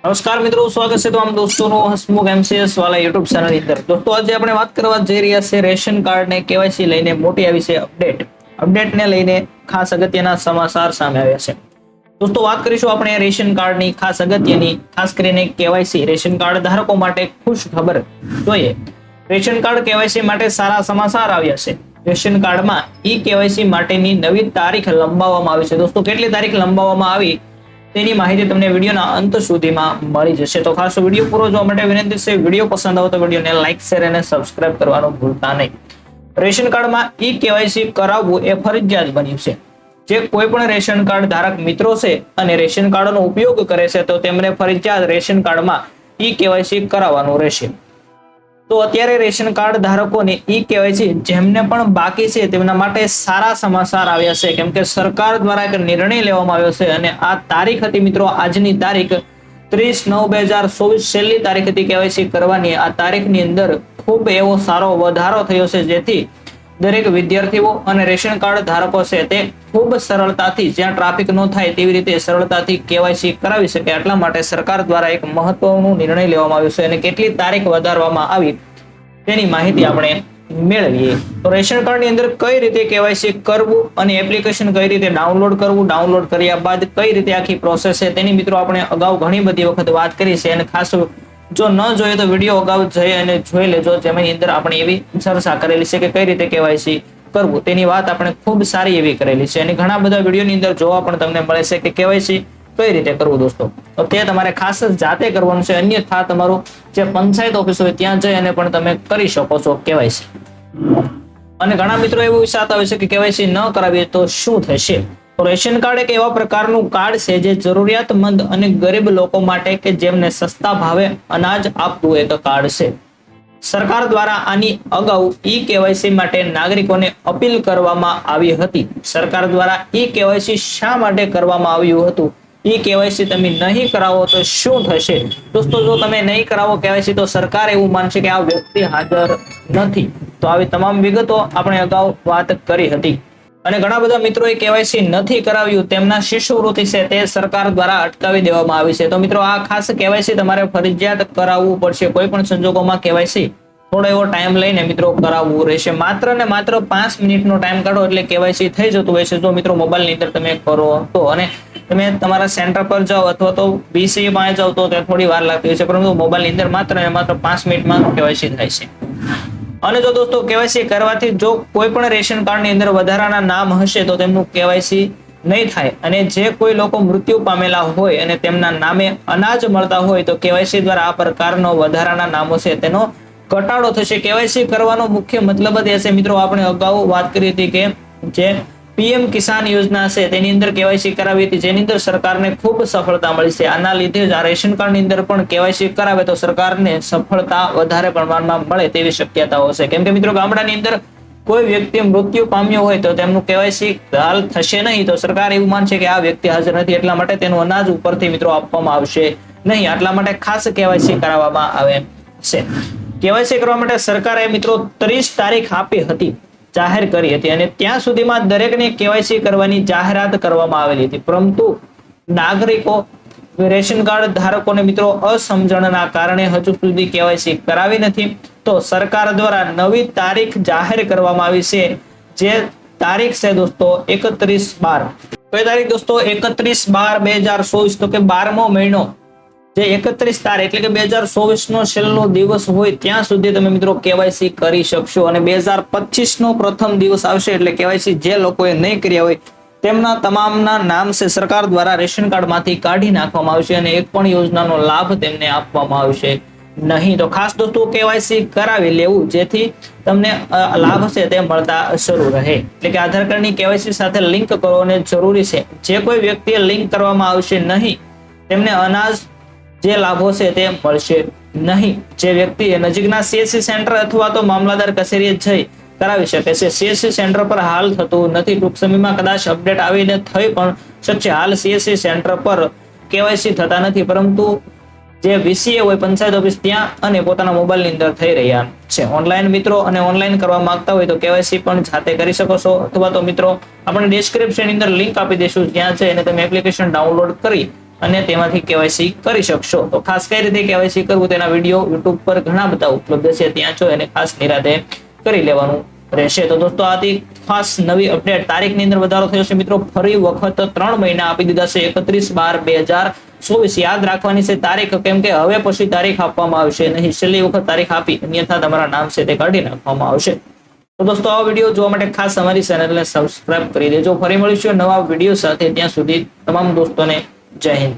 નમસ્કાર મિત્રો, સ્વાગત છે તમામ દોસ્તોનો હસમુખ એમસીએસ વાળા યુટ્યુબ ચેનલ ની અંદર। દોસ્તો આજે આપણે વાત કરવા જઈ રહ્યા છે રેશન કાર્ડ ને કેવાયસી લઈને મોટી આવી છે અપડેટ ને લઈને ખાસ અગત્યના સમાચાર સામે આવ્યા છે। દોસ્તો વાત કરીશું આપણે રેશન કાર્ડ ની ખાસ અગત્યની, ખાસ કરીને કેવાયસી રેશન કાર્ડ ધારકો માટે ખુશ ખબર જોઈએ। રેશન કાર્ડ કેવાયસી માટે સારા સમાચાર આવ્યા છે। રેશન કાર્ડમાં ઈ કેવાયસી માટેની નવી તારીખ લંબાવવામાં આવી છે। દોસ્તો કેટલી તારીખ લંબાવવામાં આવી તેની માહિતી તમને વિડીયોના અંત સુધીમાં મળી જશે। તો ખાસ વિડીયો પૂરો જોવા માટે વિનંતી છે। વિડીયો પસંદ આવે તો વિડીયોને લાઈક, શેર અને સબસ્ક્રાઇબ કરવાનું ભૂલતા નહીં। રેશન કાર્ડમાં ઈ કેવાયસી કરાવવું એ ફરજિયાત બન્યું છે। જે કોઈ પણ રેશન કાર્ડ ધારક મિત્રો છે અને રેશન કાર્ડનો ઉપયોગ કરે છે તો તેમને ફરજિયાત રેશન કાર્ડમાં ઈ કેવાયસી કરાવવાનું રહેશે। તો અત્યારે રેશન કાર્ડ ધારકોને ઈ કેવાયસી જેમને પણ બાકી છે તેમના માટે સારા સમાચાર આવ્યા છે, કેમ કે સરકાર દ્વારા એક નિર્ણય લેવામાં આવ્યો છે અને આ તારીખ હતી મિત્રો, આજની તારીખ 30/9/2024 છેલ્લી તારીખ હતી કેવાયસી કરવાની। આ તારીખની અંદર ખૂબ એવો સારો વધારો થયો છે, જેથી દરેક વિદ્યાર્થીઓ અને રેશન કાર્ડ ધારકો છે તે ખૂબ સરળતાથી, જ્યાં ટ્રાફિક ન થાય તેવી રીતે સરળતાથી કેવાયસી કરાવી શકે। એટલા માટે સરકાર દ્વારા એક મહત્વનો નિર્ણય લેવામાં આવ્યો છે અને કેટલી તારીખ વધારવામાં આવી તેની માહિતી આપણે મેળવીએ। તો રેશન કાર્ડ ની અંદર કઈ રીતે કેવાયસી કરવું અને એપ્લિકેશન કઈ રીતે ડાઉનલોડ કરવું, ડાઉનલોડ કર્યા બાદ કઈ રીતે આખી પ્રોસેસ છે તેની મિત્રો આપણે અગાઉ ઘણી બધી વખત વાત કરી છે અને ખાસ જો ન જોઈએ તો વિડીયો અગાઉ જઈ અને જોઈ લેજો, જેની અંદર આપણે એવી ચર્ચા કરેલી છે કે કઈ રીતે કેવાયસી કરવું તેની વાત આપણે ખૂબ સારી એવી કરેલી છે અને ઘણા બધા વિડીયોની અંદર જોવા પણ તમને મળે છે કે કેવાયસી કઈ રીતે કરવું દોસ્તો। તો તે તમારે ખાસ જાતે કરવાનું છે, અન્યથા તમારું જે પંચાયત ઓફિસ હોય ત્યાં જઈ અને પણ તમે કરી શકો છો કેવાયસી। અને ઘણા મિત્રો એવું વિચારતા હોય છે કે કેવાયસી ન કરાવીએ તો શું થશે। તો રેશન કાર્ડ એક એવા પ્રકારનું કાર્ડ છે જે જરૂરિયાતમંદ અને ગરીબ લોકો માટે કે જેમને સસ્તા ભાવે અનાજ આપતું એક કાર્ડ છે। સરકાર દ્વારા આની અગાઉ ઈ કેવાયસી માટે નાગરિકોને અપીલ કરવામાં આવી હતી। સરકાર દ્વારા ઈ કેવાયસી શા માટે કરવામાં આવ્યું હતું, ઈ કેવાયસી તમે નહીં કરાવો તો શું થશે દોસ્તો? જો તમે નહીં કરાવો કેવાયસી તો સરકાર એવું માનશે કે આ વ્યક્તિ હાજર નથી। તો આવી તમામ વિગતો આપણે અગાઉ વાત કરી હતી અને ઘણા બધા મિત્રોએ કેવાયસી નથી કરાવ્યું, તેમના શિષ્યવૃત્તિ છે તે સરકાર દ્વારા અટકાવી દેવામાં આવી છે। તો મિત્રો આ ખાસ કેવાયસી તમારે ફરજિયાત કરાવવું પડશે। કોઈ પણ સંજોગોમાં કેવાયસી થોડો એવો ટાઈમ લઈને મિત્રો કરાવવું રહેશે। માત્ર ને માત્ર 5 મિનિટનો ટાઈમ કાઢો એટલે કેવાયસી થઈ જતું હોય છે, જો મિત્રો મોબાઈલની અંદર તમે કરો તો। અને તમે તમારા સેન્ટર પર જાઓ અથવા તો બીસીએ પાસે જાઓ તો તે થોડી વાર લાગતી હોય છે, પરંતુ મોબાઈલની અંદર માત્ર ને માત્ર 5 મિનિટમાં કેવાયસી થાય છે। અને જો દોસ્તો કેવાયસી કરવાથી જો કોઈ પણ રેશન કાર્ડની અંદર વધારાના નામ હશે તો તેમનું કેવાયસી નહીં થાય, અને જે કોઈ લોકો મૃત્યુ પામેલા હોય અને તેમના નામે અનાજ મળતા હોય તો કેવાયસી દ્વારા આ પ્રકારનો વધારાના નામો છે તેનો ઘટાડો થશે। કેવાયસી કરવાનો મુખ્ય મતલબ જ એ છે મિત્રો, આપણે અગાઉ વાત કરી હતી કે જે પીએમ કિસાન યોજના છે તેની અંદર કેવાયસી કરાવી હતી, જેની અંદર સરકારને ખૂબ સફળતા મળી છે। આના લીધે જ આ રેશન કાર્ડની અંદર પણ કેવાયસી કરાવે તો સરકારને સફળતા વધારે પ્રમાણમાં મળે તેવી શક્યતાઓ છે। કેમ કે મિત્રો ગામડાની અંદર કોઈ વ્યક્તિ મૃત્યુ પામ્યો હોય તો તેમનું કેવાયસી હાલ થશે નહીં, તો સરકાર એવું માનશે કે આ વ્યક્તિ હાજર નથી, એટલા માટે તેનું અનાજ ઉપરથી મિત્રો આપવામાં આવશે નહીં। આટલા માટે ખાસ કેવાયસી કરાવવામાં આવે છે। કેવાયસી કરવા માટે સરકારે મિત્રો 30 તારીખ આપી હતી, જાહેર કરી હતી, અને ત્યાં સુધીમાં દરેકને કેવાયસી કરવાની જાહેરાત કરવામાં આવેલી હતી, પરંતુ નાગરિકો રેશન કાર્ડ ધારકોને મિત્રો અસમજણના કારણે હજુ સુધી કેવાયસી કરાવી નથી। તો સરકાર દ્વારા નવી તારીખ જાહેર કરવામાં આવી છે, જે તારીખ છે દોસ્તો 31/12। કઈ તારીખ દોસ્તો? 31/12/2024, તો કે 12મો મહિનો, જે 31 તારીખ એટલે કે 2024 નો છેલ્લો દિવસ હોય ત્યાં સુધી તમે મિત્રો કેવાયસી કરી શકશો, અને 2025 નો પ્રથમ દિવસ આવશે એટલે કેવાયસી જે લોકોએ નહીં કર્યા હોય તેમના તમામના નામ છે સરકાર દ્વારા રેશન કાર્ડ માંથી કાઢી નાખવામાં આવશે અને એક પણ યોજનાનો લાભ તેમને આપવામાં આવશે નહીં। તો ખાસ દોસ્તો કેવાયસી કરાવી લેવું, જેથી તમને લાભ છે તે મળતા શરૂ રહે। એટલે કે આધાર કાર્ડની કેવાયસી સાથે લિંક કરો અને જરૂરી છે, જે કોઈ વ્યક્તિએ લિંક કરવામાં આવશે નહીં તેમને અનાજ જે લાભો છે તે મળશે નહીં। જે વ્યક્તિ નજીકના સીએસસી સેન્ટર અથવા તો મામલતદાર કચેરીએ જઈ કરાવી શકે છે। સીએસસી સેન્ટર પર હાલ થતું નથી, ટૂંક સમયમાં કદાચ અપડેટ આવીને થઈ પણ શકશે। હાલ સીએસસી સેન્ટર પર કેવાયસી થતા નથી, પરંતુ જે વીસીએ હોય પંચાયત ઓફિસ ત્યાં અને પોતાના મોબાઈલની અંદર થઈ રહ્યા છે। ઓનલાઈન મિત્રો અને ઓનલાઈન કરવા માંગતા હોય તો કેવાયસી પણ જાતે કરી શકો છો, અથવા તો મિત્રો આપણે ડિસ્ક્રિપ્શન ની અંદર લિંક આપી દઈશું, જ્યાં છે અને તમે એપ્લિકેશન ડાઉનલોડ કરી અને તેમાંથી કેવાયસી કરી શકશો. તો ખાસ કઈ રીતે કેવાયસી કરવું તેના વિડીયો યુટ્યુબ પર ઘણા બધા ઉપલબ્ધ છે, ત્યાં જો એને ખાસ નિરાતે કરી લેવાનું રહેશે. તો દોસ્તો આથી ખાસ નવી અપડેટ તારીખની અંદર વધારો થયો છે મિત્રો. ફરી વખત 3 મહિના આપી દીધા છે, 31/12/2024. યાદ રાખવાની છે તારીખ, કેમ કે હવે પછી તારીખ આપવામાં આવશે નહીં. છેલ્લી વખત તારીખ આપી અન્યથા તમારા નામ છે તે કાઢી નાખવામાં આવશે. તો દોસ્તો આ વિડીયો જોવા માટે ખાસ અમારી ચેનલને સબસ્ક્રાઇબ કરી દેજો. ફરી મળીશું નવા વિડીયો સાથે. ત્યાં સુધી તમામ દોસ્તોને જય હિન્દ.